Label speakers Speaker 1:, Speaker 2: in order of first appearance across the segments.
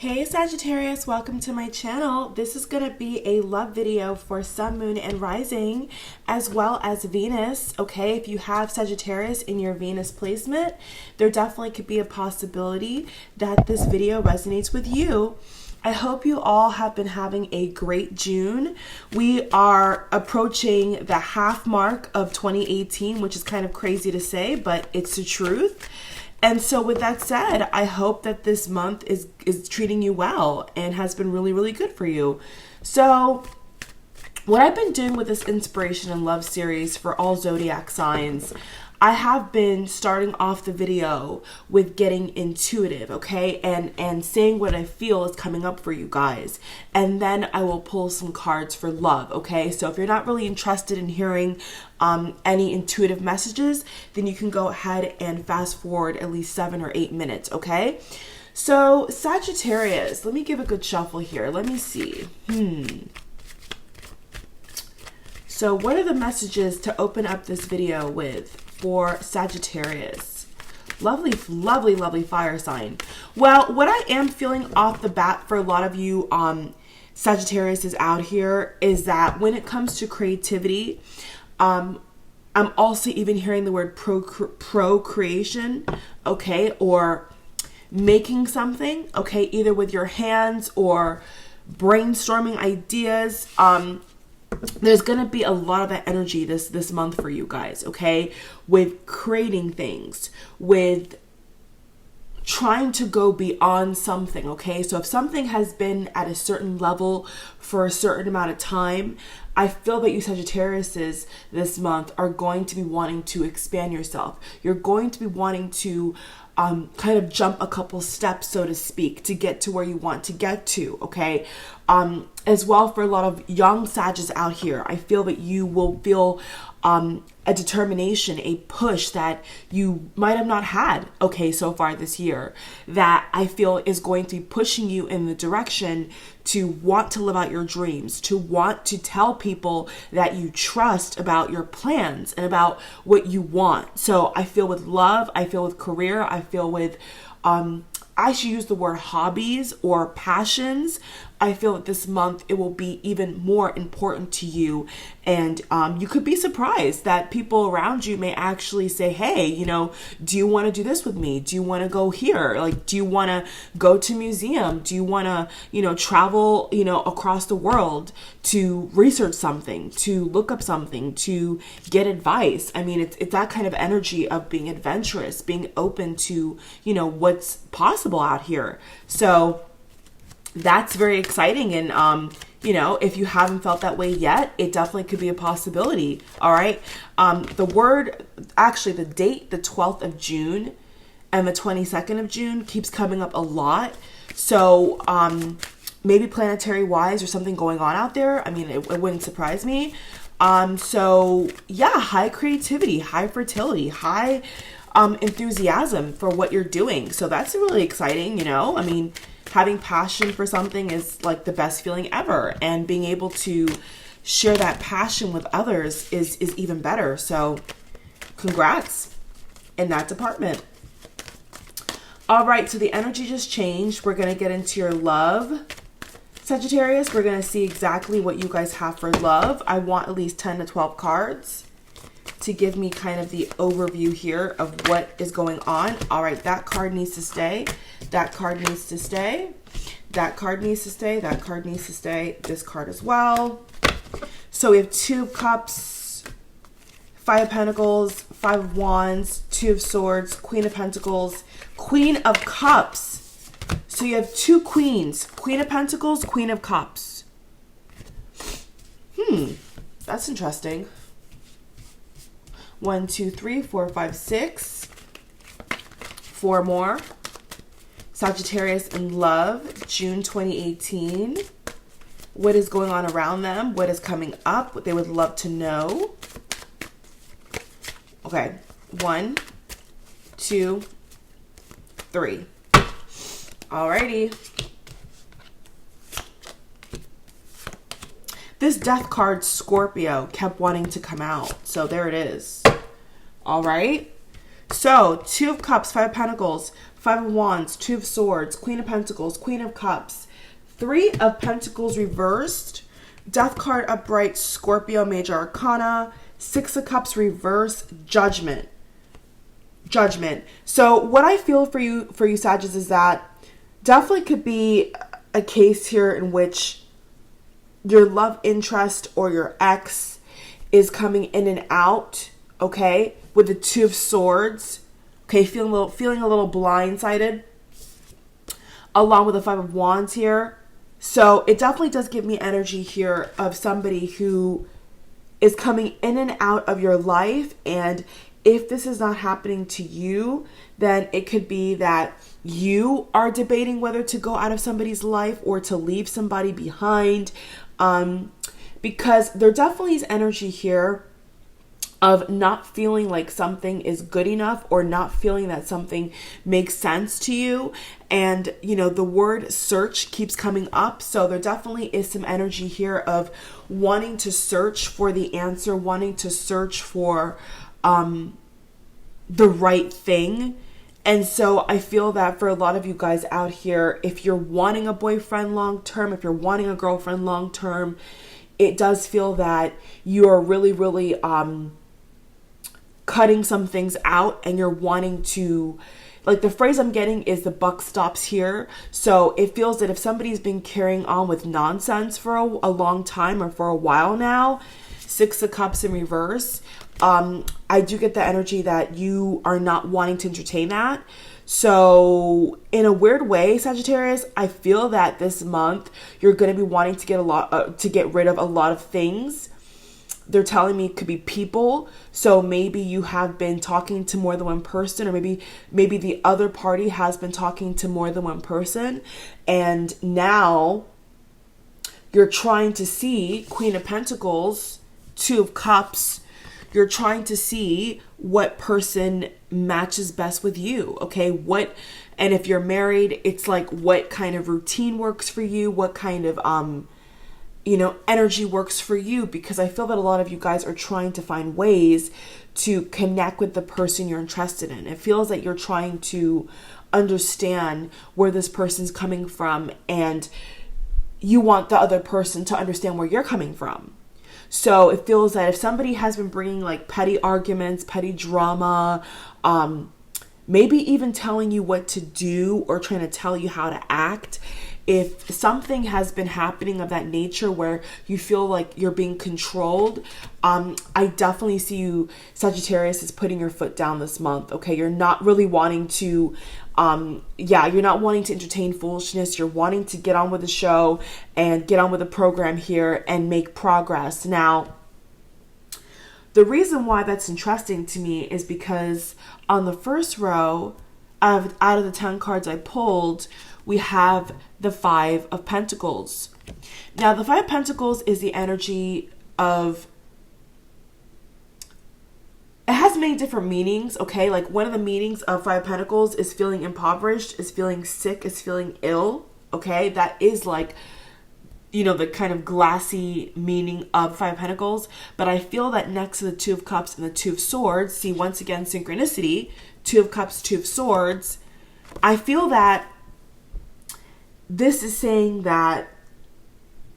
Speaker 1: Hey Sagittarius, welcome to my channel. This is going to be a love video for Sun, Moon, and Rising, as well as Venus. Okay, if you have Sagittarius in your Venus placement, there definitely could be a possibility that this video resonates with you. I hope you all have been having a great June. We are approaching the half mark of 2018, which is kind of crazy to say, but it's the truth. And so with that said, I hope that this month is treating you well and has been really, really good for you. So what I've been doing with this inspiration and love series for all zodiac signs, I have been starting off the video with getting intuitive, okay? And saying what I feel is coming up for you guys. And then I will pull some cards for love, okay? So if you're not really interested in hearing any intuitive messages, then you can go ahead and fast forward at least 7 or 8 minutes, okay? So Sagittarius, let me give a good shuffle here. Let me see. So what are the messages to open up this video with for Sagittarius? Lovely, lovely, lovely fire sign. Well, what I am feeling off the bat for a lot of you Sagittarius is out here is that when it comes to creativity, I'm also even hearing the word procreation, okay, or making something, okay, either with your hands or brainstorming ideas. There's going to be a lot of that energy this month for you guys, okay? With creating things, with trying to go beyond something, okay? So if something has been at a certain level for a certain amount of time, I feel that you Sagittariuses this month are going to be wanting to expand yourself. You're going to be wanting to kind of jump a couple steps, so to speak, to get to where you want to get to, okay? As well, for a lot of young Sages out here, I feel that you will feel a determination, a push that you might have not had, okay, so far this year, that I feel is going to be pushing you in the direction to want to live out your dreams, to want to tell people that you trust about your plans and about what you want. So I feel with love, I feel with career, I feel with, I should use the word hobbies or passions. I feel that this month it will be even more important to you. And you could be surprised that people around you may actually say, hey, you know, do you want to do this with me? Do you want to go here? Like, do you want to go to museum? Do you want to, you know, travel, you know, across the world to research something, to look up something, to get advice? I mean, it's that kind of energy of being adventurous, being open to, you know, what's possible out here. So that's very exciting. And, you know, if you haven't felt that way yet, it definitely could be a possibility. All right. The date, the 12th of June and the 22nd of June keeps coming up a lot. So, maybe planetary wise or something going on out there. I mean, it wouldn't surprise me. So yeah, high creativity, high fertility, high, enthusiasm for what you're doing. So that's really exciting. You know, I mean, having passion for something is like the best feeling ever, and being able to share that passion with others is even better. So congrats in that department. All right, so the energy just changed. We're going to get into your love, Sagittarius. We're going to see exactly what you guys have for love. I want at least 10 to 12 cards to give me kind of the overview here of what is going on. All right, that card needs to stay. That card needs to stay. That card needs to stay. That card needs to stay. This card as well. So we have 2 of Cups, 5 of Pentacles, 5 of Wands, 2 of Swords, Queen of Pentacles, Queen of Cups. So you have 2 queens, Queen of Pentacles, Queen of Cups. That's interesting. 1, 2, 3, 4, 5, 6. 4 more. Sagittarius in love, June 2018. What is going on around them? What is coming up? What they would love to know. Okay. 1, 2, 3. Alrighty. This death card, Scorpio, kept wanting to come out. So there it is. All right. So 2 of Cups, 5 of Pentacles, Five of Wands, Two of Swords, Queen of Pentacles, Queen of Cups, Three of Pentacles reversed, Death card upright, Scorpio major arcana, Six of Cups reverse, Judgment. So what I feel for you Sagittarius, is that definitely could be a case here in which your love interest or your ex is coming in and out, okay, with the Two of Swords, okay, feeling a little blindsided, along with the Five of Wands here. So it definitely does give me energy here of somebody who is coming in and out of your life. And if this is not happening to you, then it could be that you are debating whether to go out of somebody's life or to leave somebody behind. Because there definitely is energy here of not feeling like something is good enough or not feeling that something makes sense to you. And, you know, the word search keeps coming up. So there definitely is some energy here of wanting to search for the answer, wanting to search for the right thing. And so I feel that for a lot of you guys out here, if you're wanting a boyfriend long term, if you're wanting a girlfriend long term, it does feel that you are really, really cutting some things out, and you're wanting to, like, the phrase I'm getting is the buck stops here. So it feels that if somebody's been carrying on with nonsense for a long time or for a while now, Six of Cups in reverse, I do get the energy that you are not wanting to entertain that. So in a weird way, Sagittarius, I feel that this month you're going to be wanting to get rid of a lot of things. They're telling me it could be people. So maybe you have been talking to more than one person, or maybe the other party has been talking to more than one person. And now you're trying to see Queen of Pentacles, Two of Cups. You're trying to see what person matches best with you. Okay. And if you're married, it's like, what kind of routine works for you? What kind of, energy works for you, because I feel that a lot of you guys are trying to find ways to connect with the person you're interested in. It feels like you're trying to understand where this person's coming from, and you want the other person to understand where you're coming from. So it feels that if somebody has been bringing like petty arguments, petty drama, maybe even telling you what to do or trying to tell you how to act, if something has been happening of that nature where you feel like you're being controlled, I definitely see you, Sagittarius, is putting your foot down this month. Okay, you're not really wanting to, you're not wanting to entertain foolishness. You're wanting to get on with the show and get on with the program here and make progress. Now, the reason why that's interesting to me is because on the first row, out of the 10 cards I pulled, we have the Five of Pentacles. Now, the Five of Pentacles is the energy of, it has many different meanings, okay? Like, one of the meanings of Five of Pentacles is feeling impoverished, is feeling sick, is feeling ill, okay? That is like, the kind of glassy meaning of Five of Pentacles. But I feel that next to the Two of Cups and the Two of Swords, see, once again, synchronicity, Two of Cups, Two of Swords, I feel that this is saying that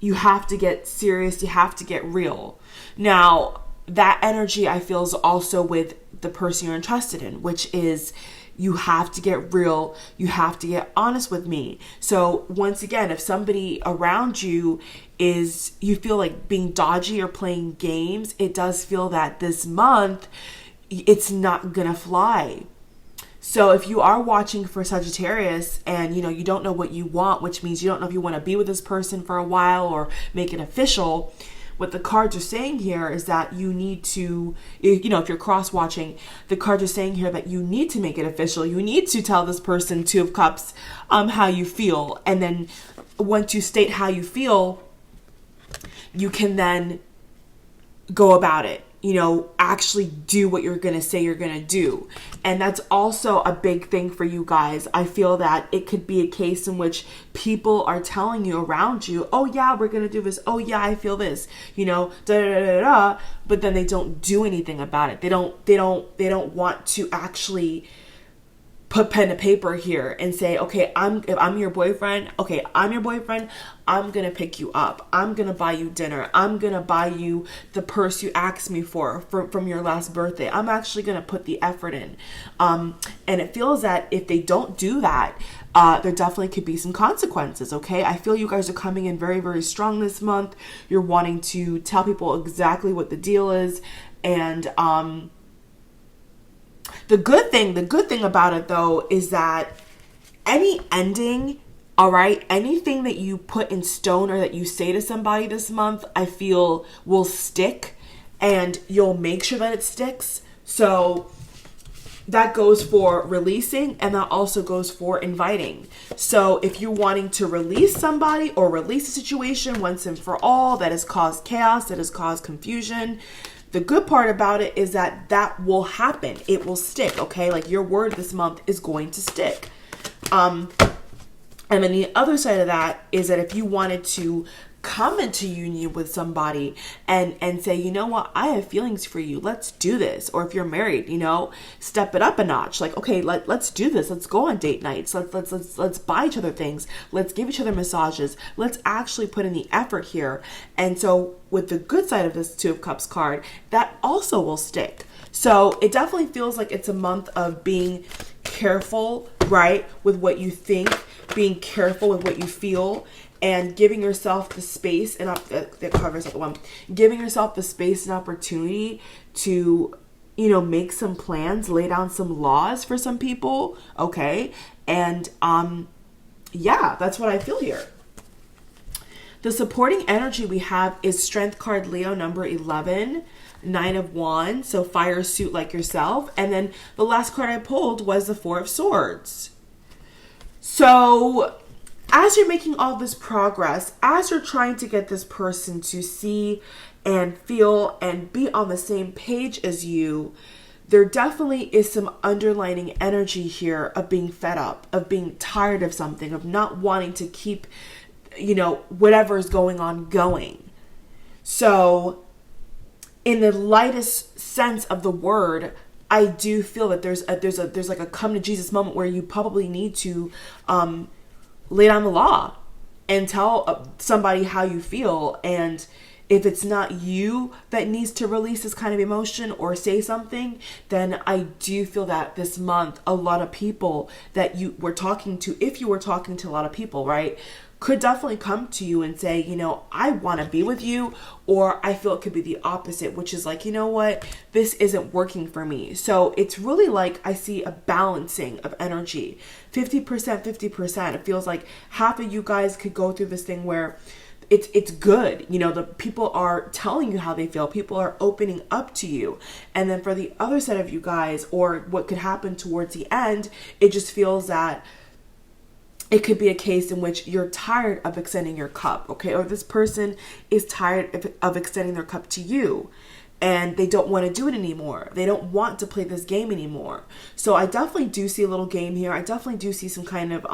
Speaker 1: you have to get serious, you have to get real. Now, that energy I feel is also with the person you're interested in, which is you have to get real, you have to get honest with me. So once again, if somebody around you you feel like being dodgy or playing games, it does feel that this month it's not gonna fly. So if you are watching for Sagittarius and, you don't know what you want, which means you don't know if you want to be with this person for a while or make it official, what the cards are saying here is that you need to, if you're cross-watching, the cards are saying here that you need to make it official. You need to tell this person, Two of Cups, how you feel. And then once you state how you feel, you can then go about it. Actually do what you're going to say you're going to do. And that's also a big thing for you guys. I feel that it could be a case in which people are telling you around you, oh yeah, we're going to do this. Oh yeah, I feel this, but then they don't do anything about it. They don't want to actually put pen to paper here and say, okay, if I'm your boyfriend, I'm going to pick you up. I'm going to buy you dinner. I'm going to buy you the purse you asked me for from your last birthday. I'm actually going to put the effort in. And it feels that if they don't do that, there definitely could be some consequences, okay? I feel you guys are coming in very, very strong this month. You're wanting to tell people exactly what the deal is. And the good thing about it, though, is that any ending, all right, anything that you put in stone or that you say to somebody this month, I feel will stick, and you'll make sure that it sticks. So that goes for releasing, and that also goes for inviting. So if you're wanting to release somebody or release a situation once and for all that has caused chaos, that has caused confusion, the good part about it is that that will happen. It will stick, okay? Like your word this month is going to stick. And then the other side of that is that if you wanted to come into union with somebody and say, you know what, I have feelings for you, let's do this. Or if you're married, you know, step it up a notch. Like, okay, let's do this. Let's go on date nights. Let's buy each other things. Let's give each other massages. Let's actually put in the effort here. And so with the good side of this Two of Cups card, that also will stick. So it definitely feels like it's a month of being careful, right, with what you think, being careful with what you feel, and giving yourself the space and that covers that one. Giving yourself the space and opportunity to, you know, make some plans, lay down some laws for some people, okay? And yeah, that's what I feel here. The supporting energy we have is Strength card, Leo, number 11, 9 of Wands, so fire suit like yourself. And then the last card I pulled was the 4 of Swords. So as you're making all this progress, as you're trying to get this person to see and feel and be on the same page as you, there definitely is some underlining energy here of being fed up, of being tired of something, of not wanting to keep, you know, whatever is going on going. So in the lightest sense of the word, I do feel that there's like a come to Jesus moment where you probably need to lay down the law and tell somebody how you feel. And if it's not you that needs to release this kind of emotion or say something, then I do feel that this month, a lot of people that you were talking to, if you were talking to a lot of people, right, could definitely come to you and say, you know, I want to be with you, or I feel it could be the opposite, which is like, you know what, this isn't working for me. So it's really like I see a balancing of energy, 50%, 50%. It feels like half of you guys could go through this thing where it's good. You know, the people are telling you how they feel. People are opening up to you. And then for the other set of you guys, or what could happen towards the end, it just feels that it could be a case in which you're tired of extending your cup, okay? Or this person is tired of extending their cup to you, and they don't want to do it anymore. They don't want to play this game anymore. So I definitely do see a little game here. I definitely do see some kind of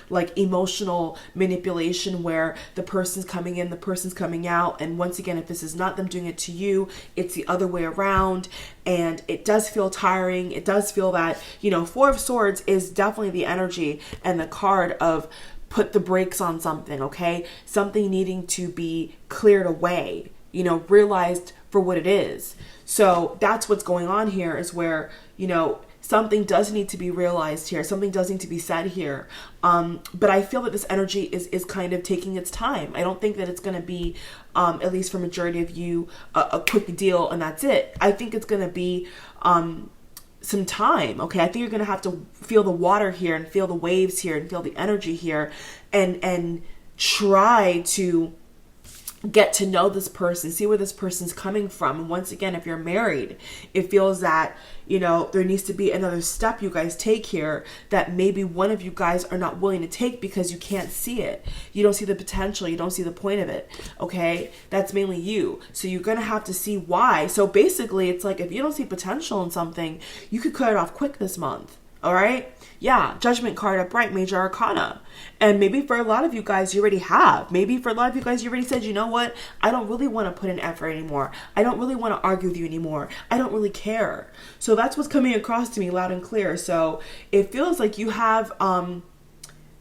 Speaker 1: like emotional manipulation where the person's coming in, the person's coming out. And once again, if this is not them doing it to you, it's the other way around. And it does feel tiring. It does feel that, you know, 4 of Swords is definitely the energy and the card of put the brakes on something, okay? Something needing to be cleared away, you know, realized for what it is. So that's what's going on here, is where, you know, something does need to be realized here. Something does need to be said here. But I feel that this energy is kind of taking its time. I don't think that it's going to be, at least for majority of you, a quick deal and that's it. I think it's going to be some time. Okay. I think you're going to have to feel the water here and feel the waves here and feel the energy here and try to get to know this person, see where this person's coming from. And once again, if you're married, it feels that, you know, there needs to be another step you guys take here that maybe one of you guys are not willing to take because you can't see it. You don't see the potential. You don't see the point of it. Okay. That's mainly you. So you're going to have to see why. So basically it's like, if you don't see potential in something, you could cut it off quick this month. All right. Yeah. Judgment card upright, major arcana. And maybe for a lot of you guys, you already have. Maybe for a lot of you guys, you already said, you know what? I don't really want to put in effort anymore. I don't really want to argue with you anymore. I don't really care. So that's what's coming across to me loud and clear. So it feels like you have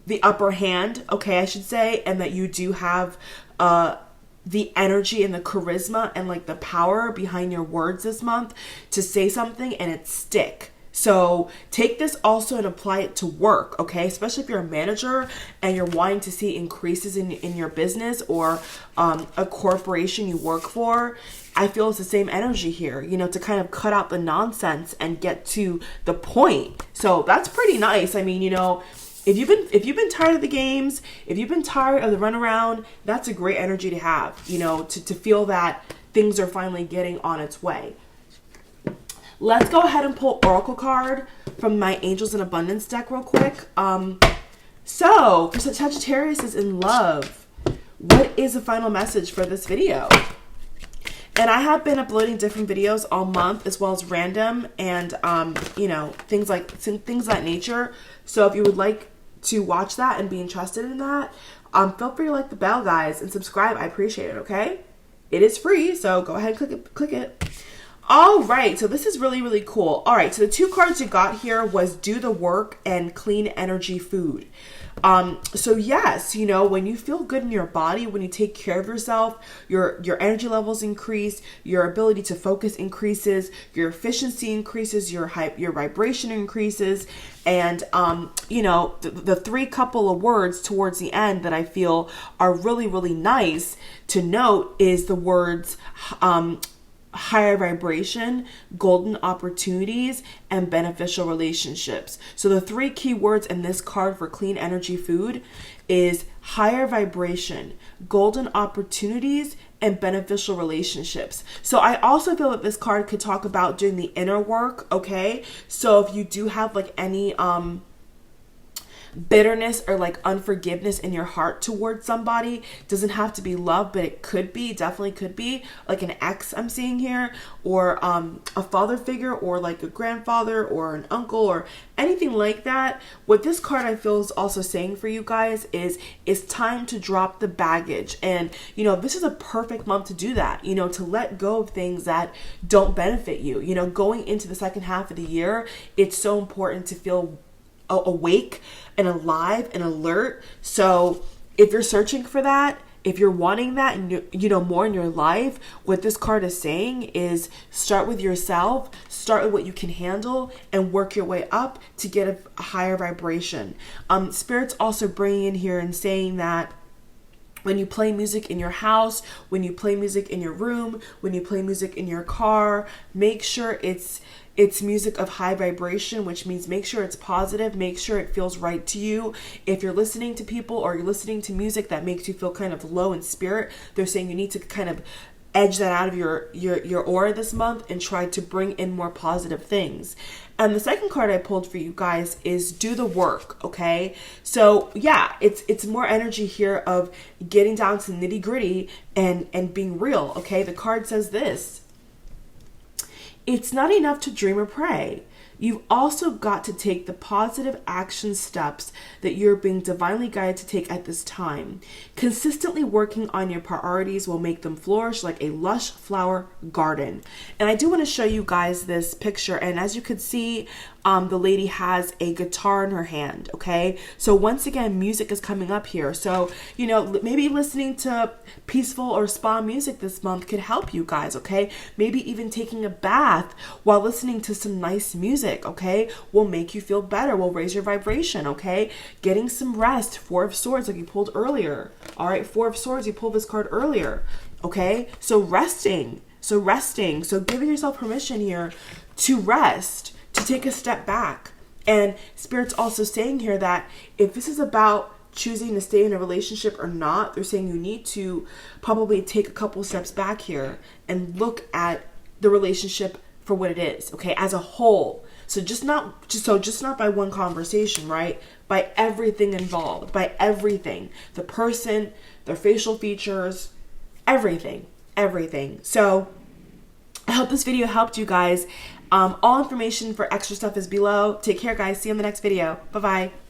Speaker 1: the upper hand, okay, I should say, and that you do have the energy and the charisma and like the power behind your words this month to say something and it stick. So take this also and apply it to work, okay? Especially if you're a manager and you're wanting to see increases in your business or a corporation you work for. I feel it's the same energy here, you know, to kind of cut out the nonsense and get to the point. So that's pretty nice. I mean, you know, if you've been tired of the games, if you've been tired of the runaround, that's a great energy to have, you know, to feel that things are finally getting on its way. Let's go ahead and pull Oracle card from my Angels in Abundance deck real quick. So for Sagittarius is in love, what is the final message for this video? And I have been uploading different videos all month as well as random and, you know, things of that nature. So if you would like to watch that and be interested in that, feel free to like the bell, guys, and subscribe. I appreciate it, okay? It is free, so go ahead and click it. All right, so this is really, really cool. All right, so the two cards you got here was Do the Work and Clean Energy Food. So yes, you know, when you feel good in your body, when you take care of yourself, your energy levels increase, your ability to focus increases, your efficiency increases, your vibration increases. And, you know, the three couple of words towards the end that I feel are really, really nice to note is the words, higher vibration, golden opportunities, and beneficial relationships. So the three key words in this card for clean energy food is higher vibration, golden opportunities, and beneficial relationships. So I also feel that this card could talk about doing the inner work, okay? So if you do have like any bitterness or like unforgiveness in your heart towards somebody, doesn't have to be love, but it could be, definitely could be like an ex I'm seeing here, or a father figure, or like a grandfather or an uncle or anything like that. What this card I feel is also saying for you guys is it's time to drop the baggage. And you know, this is a perfect month to do that, you know, to let go of things that don't benefit you. You know, going into the second half of the year, it's so important to feel awake and alive and alert. So if you're searching for that, if you're wanting that and you know more in your life, what this card is saying is start with yourself, start with what you can handle, and work your way up to get a higher vibration. Spirit's also bringing in here and saying that when you play music in your house, when you play music in your room, when you play music in your car, make sure it's music of high vibration, which means make sure it's positive, make sure it feels right to you. If you're listening to people or you're listening to music that makes you feel kind of low in spirit, they're saying you need to kind of edge that out of your aura this month and try to bring in more positive things. And the second card I pulled for you guys is Do the Work, okay? So yeah, it's more energy here of getting down to the nitty gritty and being real, okay? The card says this: it's not enough to dream or pray. You've also got to take the positive action steps that you're being divinely guided to take at this time. Consistently working on your priorities will make them flourish like a lush flower garden. And I do want to show you guys this picture. And as you could see, the lady has a guitar in her hand, okay? So once again, music is coming up here. So, you know, maybe listening to peaceful or spa music this month could help you guys, okay? Maybe even taking a bath while listening to some nice music, okay, will make you feel better, will raise your vibration, okay? Getting some rest, Four of Swords like you pulled earlier. All right, Four of Swords, you pulled this card earlier, okay? So resting, so giving yourself permission here to rest, to take a step back. And Spirit's also saying here that if this is about choosing to stay in a relationship or not, they're saying you need to probably take a couple steps back here and look at the relationship for what it is, okay, as a whole. So just not by one conversation, right? By everything involved, by everything, the person, their facial features, everything. So I hope this video helped you guys. All information for extra stuff is below. Take care, guys. See you in the next video. Bye-bye.